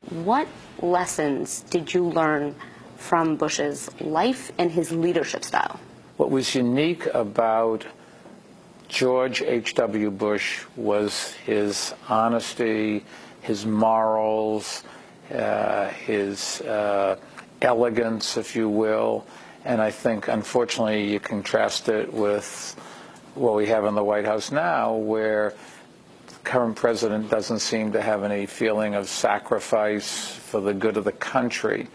What lessons did you learn from Bush's life and his leadership style? What was unique about George H.W. Bush was his honesty, his morals, his elegance, if you will. And I think, unfortunately, you contrast it with what we have in the White House now, where the current president doesn't seem to have any feeling of sacrifice for the good of the country.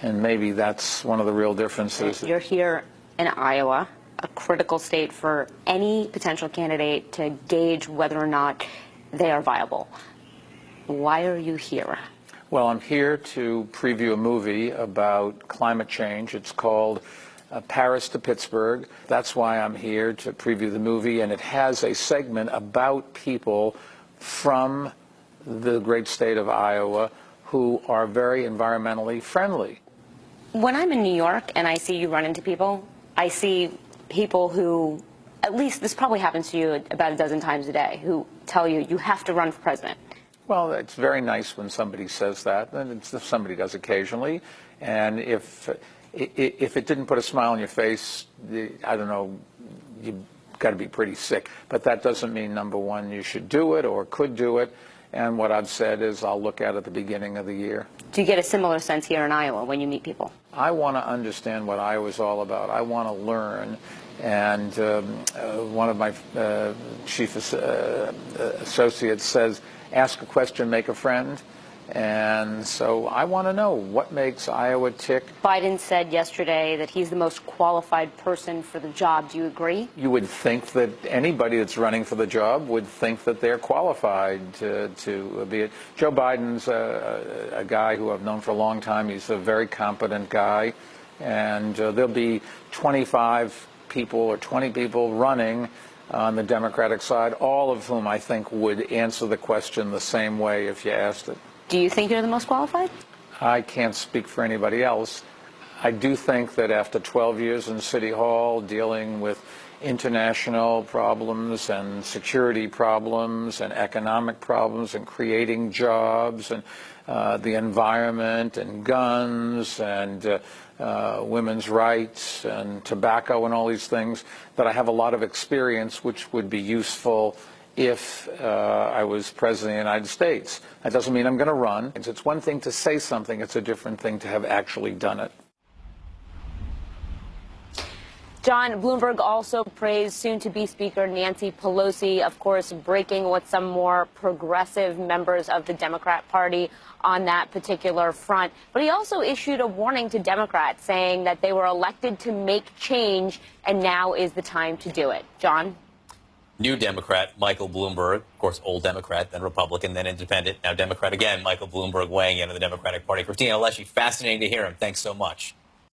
And maybe that's one of the real differences. You're here in Iowa, a critical state for any potential candidate to gauge whether or not they are viable. Why are you here? Well, I'm here to preview a movie about climate change. It's called Paris to Pittsburgh. That's why I'm here, to preview the movie, and it has a segment about people from the great state of Iowa who are very environmentally friendly. When I'm in New York and I see you run into people, I see people who, at least this probably happens to you about a dozen times a day, who tell you you have to run for president. Well, it's very nice when somebody says that, and somebody does occasionally. And if it didn't put a smile on your face, I don't know, you've got to be pretty sick. But that doesn't mean, number one, you should do it or could do it. And what I've said is I'll look at the beginning of the year. Do you get a similar sense here in Iowa when you meet people? I want to understand what Iowa's all about. I want to learn. And one of my chief associates says, ask a question, make a friend. And so I want to know what makes Iowa tick. Biden said yesterday that he's the most qualified person for the job. Do you agree? You would think that anybody that's running for the job would think that they're qualified to be it. Joe Biden's a guy who I've known for a long time. He's a very competent guy. And there'll be 25 people or 20 people running on the Democratic side, all of whom I think would answer the question the same way if you asked it. Do you think you're the most qualified? I can't speak for anybody else. I do think that after 12 years in City Hall dealing with international problems and security problems and economic problems and creating jobs and the environment and guns and women's rights and tobacco and all these things, that I have a lot of experience which would be useful if I was president of the United States. That doesn't mean I'm going to run. It's one thing to say something. It's a different thing to have actually done it. John, Bloomberg also praised soon-to-be Speaker Nancy Pelosi, of course, breaking with some more progressive members of the Democrat Party on that particular front. But he also issued a warning to Democrats, saying that they were elected to make change, and now is the time to do it. John? New Democrat Michael Bloomberg, of course, old Democrat, then Republican, then Independent, now Democrat again. Michael Bloomberg weighing in on the Democratic Party. Christina Alessi, fascinating to hear him. Thanks so much.